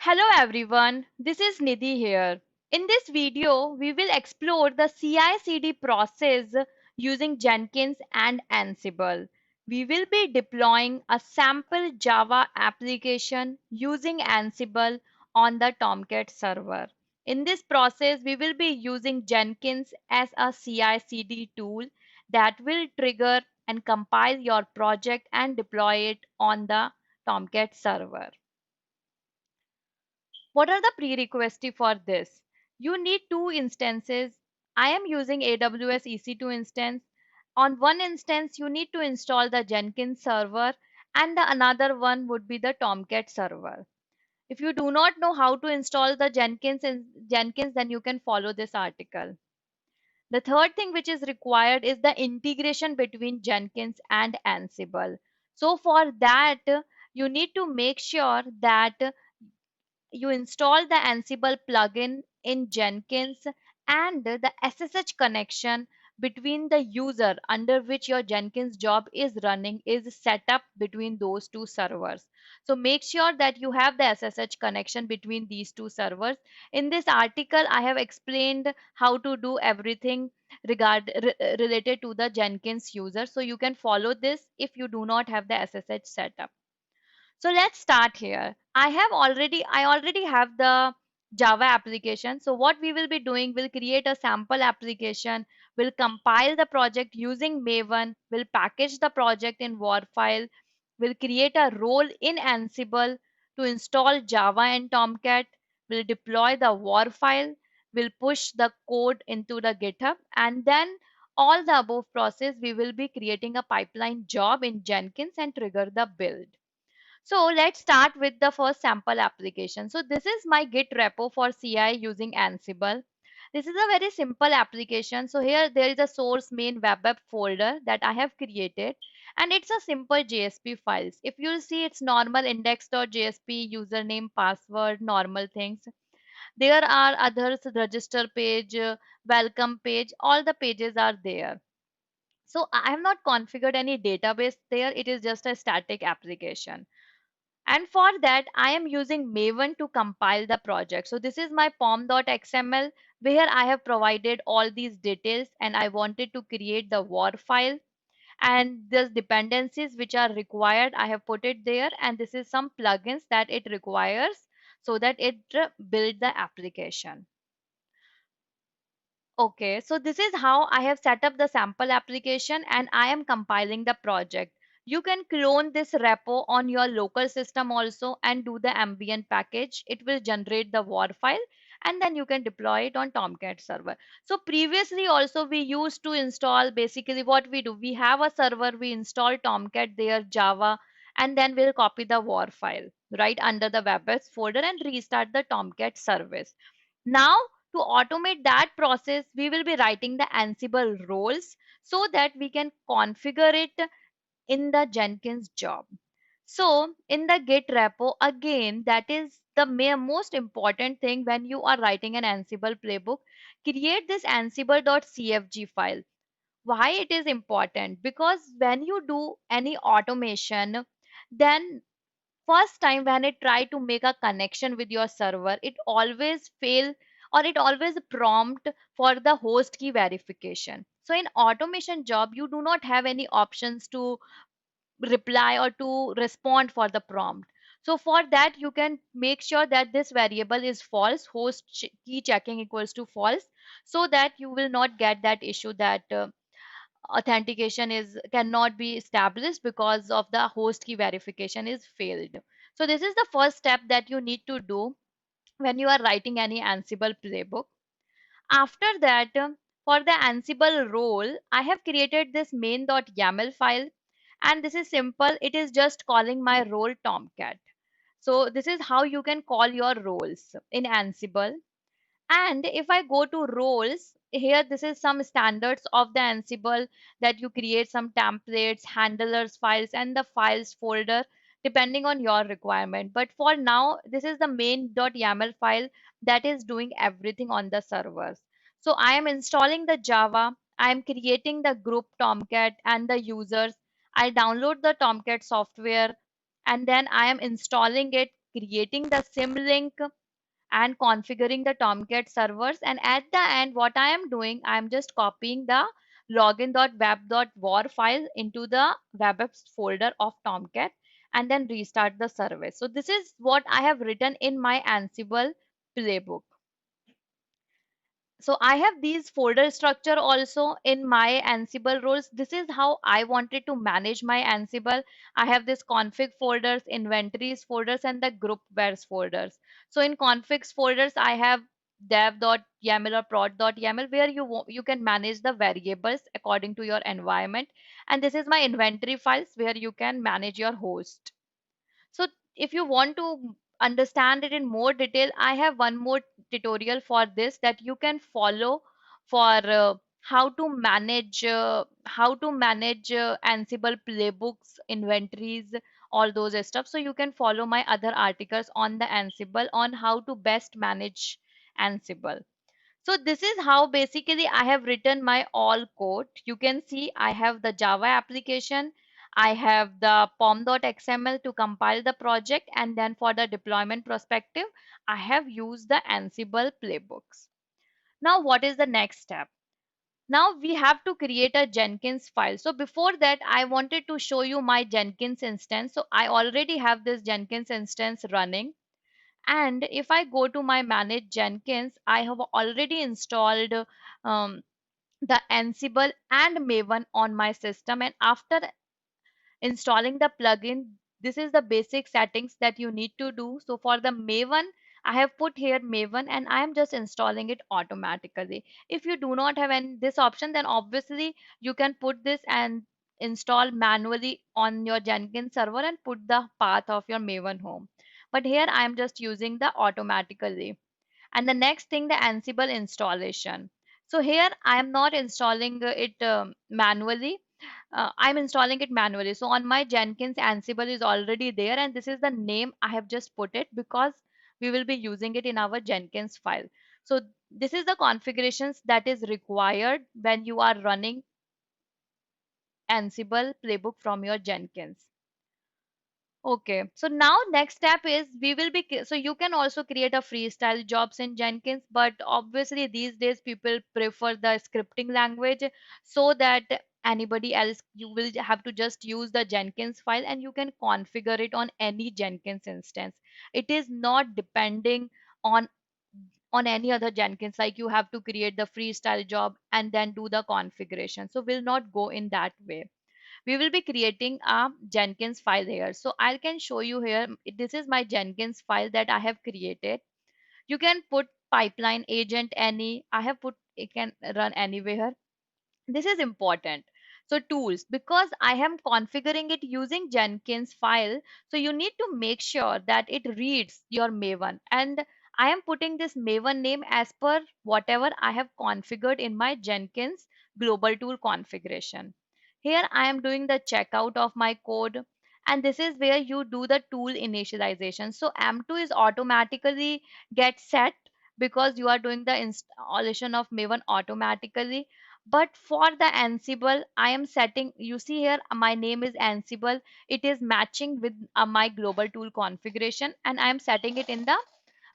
Hello everyone, this is Nidhi here. In this video, we will explore the CI/CD process using Jenkins and Ansible. We will be deploying a sample Java application using Ansible on the Tomcat server. In this process, we will be using Jenkins as a CI/CD tool that will trigger and compile your project and deploy it on the Tomcat server. What are the prerequisites for this? You need two instances. I am using AWS EC2 instance. On one instance, you need to install the Jenkins server, and the another one would be the Tomcat server. If you do not know how to install the Jenkins, then you can follow this article. The third thing which is required is the integration between Jenkins and Ansible. So for that, you need to make sure that you install the Ansible plugin in Jenkins, and the SSH connection between the user under which your Jenkins job is running is set up between those two servers. So make sure that you have the SSH connection between these two servers. In this article, I have explained how to do everything related to the Jenkins user. So you can follow this if you do not have the SSH setup. So let's start here. I already have the Java application. So what we will be doing, we'll create a sample application, we'll compile the project using Maven, we'll package the project in WAR file, we'll create a role in Ansible to install Java and Tomcat, we'll deploy the WAR file, we'll push the code into the GitHub, and then all the above process, we will be creating a pipeline job in Jenkins and trigger the build. So let's start with the first sample application. So this is my Git repo for CI using Ansible. This is a very simple application. So here there is a source main web app folder that I have created, and it's a simple JSP files. If you see, it's normal index.jsp, username, password, normal things. There are others, register page, welcome page, all the pages are there. So I have not configured any database there. It is just a static application. And for that, I am using Maven to compile the project. So this is my pom.xml where I have provided all these details, and I wanted to create the war file, and the dependencies which are required, I have put it there, and this is some plugins that it requires so that it build the application. Okay, so this is how I have set up the sample application, and I am compiling the project. You can clone this repo on your local system also and do the ambient package. It will generate the WAR file, and then you can deploy it on Tomcat server. So previously also we used to install, basically what we do, we have a server, we install Tomcat there, Java, and then we'll copy the WAR file right under the WebEx folder and restart the Tomcat service. Now to automate that process, we will be writing the Ansible roles so that we can configure it in the Jenkins job. So in the Git repo, again, that is the most important thing when you are writing an Ansible playbook. Create this ansible.cfg file. Why it is important? Because when you do any automation, then first time when it try to make a connection with your server, it always fail, or it always prompt for the host key verification. So in automation job, you do not have any options to reply or to respond for the prompt. So for that, you can make sure that this variable is false, key checking equals to false, so that you will not get that issue that authentication is cannot be established because of the host key verification is failed. So this is the first step that you need to do when you are writing any Ansible playbook. After that, for the Ansible role, I have created this main.yaml file, and this is simple. It is just calling my role Tomcat. So this is how you can call your roles in Ansible. And if I go to roles, here this is some standards of the Ansible, that you create some templates, handlers files, and the files folder depending on your requirement. But for now, this is the main.yaml file that is doing everything on the servers. So I am installing the Java, I am creating the group Tomcat and the users. I download the Tomcat software, and then I am installing it creating the symlink and configuring the Tomcat servers. And at the end, what I am doing, I am just copying the login.web.war file into the webapps folder of Tomcat and then restart the service. So this is what I have written in my Ansible playbook. So I have these folder structure also in my Ansible roles. This is how I wanted to manage my Ansible. I have this config folders, inventories folders, and the group wares folders. So in configs folders, I have dev.yaml or prod.yaml where you can manage the variables according to your environment. And this is my inventory files where you can manage your host. So if you want to understand it in more detail, I have one more tutorial for this that you can follow for how to manage Ansible playbooks, inventories, all those stuff. So you can follow my other articles on the Ansible on how to best manage Ansible. So this is how basically I have written my all code. You can see I have the Java application. I have the pom.xml to compile the project. And then for the deployment perspective, I have used the Ansible playbooks. Now, what is the next step? Now we have to create a Jenkins file. So before that, I wanted to show you my Jenkins instance. So I already have this Jenkins instance running. And if I go to my manage Jenkins, I have already installed the Ansible and Maven on my system. And after installing the plugin, this is the basic settings that you need to do. So for the Maven, I have put here Maven and I am just installing it automatically. If you do not have this option, then obviously you can put this and install manually on your Jenkins server and put the path of your Maven home. But here I am just using the automatically. And the next thing, the Ansible installation. So here I am not installing it manually. I'm installing it manually. So on my Jenkins, Ansible is already there, and this is the name I have just put it because we will be using it in our Jenkins file. So this is the configurations that is required when you are running Ansible playbook from your Jenkins. Okay, so now next step is we will be so you can also create a freestyle jobs in Jenkins, but obviously these days people prefer the scripting language so that anybody else you will have to just use the Jenkins file and you can configure it on any Jenkins instance. It is not depending on any other Jenkins, like you have to create the freestyle job and then do the configuration. So we'll not go in that way. We will be creating a Jenkins file here. So I can show you here. This is my Jenkins file that I have created. You can put pipeline agent any. I have put it can run anywhere. This is important. So tools, because I am configuring it using Jenkins file, so you need to make sure that it reads your Maven. And I am putting this Maven name as per whatever I have configured in my Jenkins global tool configuration. Here I am doing the checkout of my code, and this is where you do the tool initialization. So M2 is automatically get set because you are doing the installation of Maven automatically. But for the Ansible, I am setting, you see here, my name is Ansible. It is matching with my global tool configuration, and I am setting it in the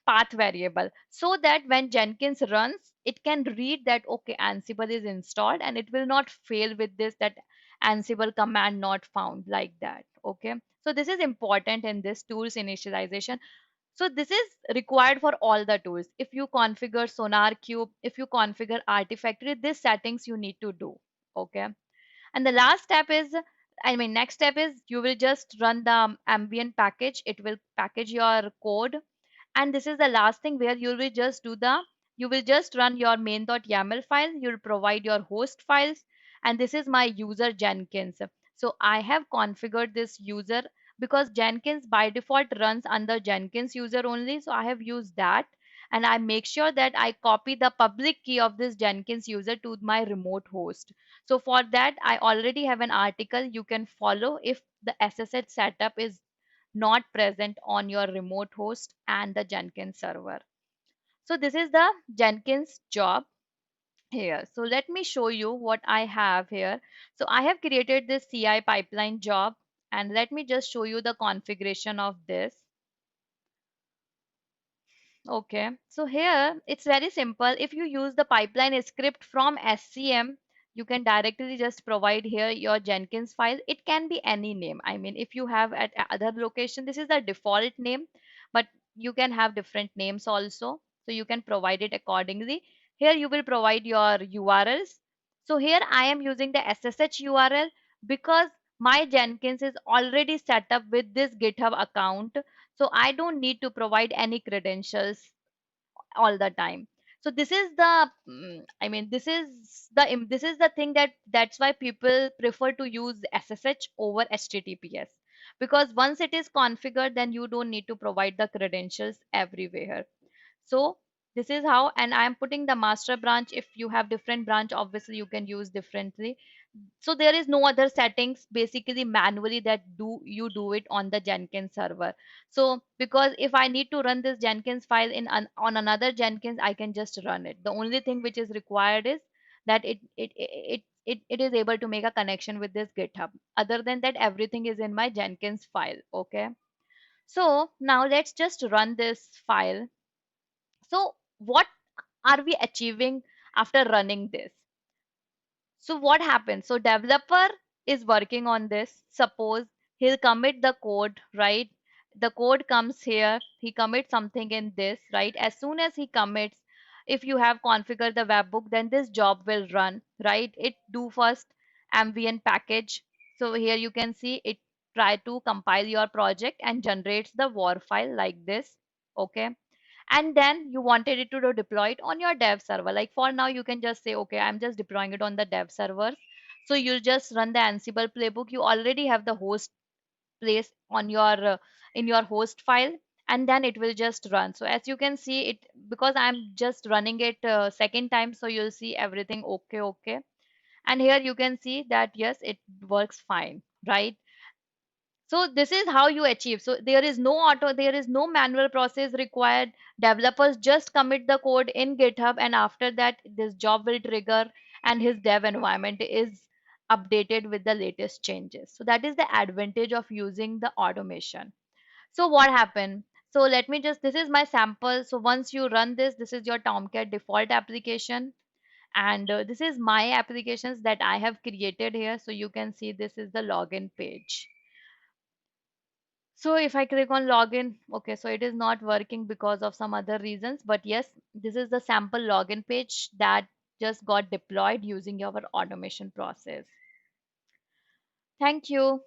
path variable so that when Jenkins runs, it can read that, okay, Ansible is installed and it will not fail with this, that Ansible command not found, like that. Okay. So this is important in this tools initialization. So this is required for all the tools. If you configure SonarQube, if you configure Artifactory, these settings you need to do. Okay. And the last step is, I mean, next step is you will just run the ambient package. It will package your code. And this is the last thing where you will just run your main.yaml file. You'll provide your host files. And this is my user Jenkins. So I have configured this user because Jenkins by default runs under Jenkins user only. So I have used that. And I make sure that I copy the public key of this Jenkins user to my remote host. So for that, I already have an article you can follow if the SSH setup is not present on your remote host and the Jenkins server. So this is the Jenkins job here. So let me show you what I have here. So I have created this CI pipeline job, and let me just show you the configuration of this. Okay, so here it's very simple. If you use the pipeline script from SCM, you can directly just provide here your Jenkins file. It can be any name. I mean, if you have at other location, this is the default name, but you can have different names also. So you can provide it accordingly. Here you will provide your URLs. So here I am using the SSH URL because my Jenkins is already set up with this GitHub account, so I don't need to provide any credentials all the time. So this is the I mean, this is the thing that's why people prefer to use SSH over HTTPS, because once it is configured, then you don't need to provide the credentials everywhere. So this is how, and I am putting the master branch. If you have different branch, obviously you can use differently. So there is no other settings basically manually that do you do it on the Jenkins server. So because if I need to run this Jenkins file on another Jenkins, I can just run it. The only thing which is required is that it is able to make a connection with this GitHub. Other than that, everything is in my Jenkins file. Okay, so now let's just run this file. So what are we achieving after running this? So what happens? So developer is working on this. Suppose he'll commit the code, right? The code comes here. He commits something in this, right? As soon as he commits, if you have configured the webhook, then this job will run, right? It do first ambient package. So here you can see it try to compile your project and generates the war file like this. Okay, and then you wanted it to deploy it on your dev server. Like for now you can just say, okay, I'm just deploying it on the dev server. So you'll just run the Ansible playbook. You already have the host place on your in your host file, and then it will just run. So as you can see it, because I'm just running it second time, so you'll see everything okay, okay. And here you can see that yes, it works fine, right? So this is how you achieve. So there is no manual process required. Developers just commit the code in GitHub, and after that, this job will trigger and his dev environment is updated with the latest changes. So that is the advantage of using the automation. So what happened? So let me just, this is my sample. So once you run this, this is your Tomcat default application. And this is my applications that I have created here. So you can see this is the login page. So if I click on login, okay, so it is not working because of some other reasons, but yes, this is the sample login page that just got deployed using our automation process. Thank you.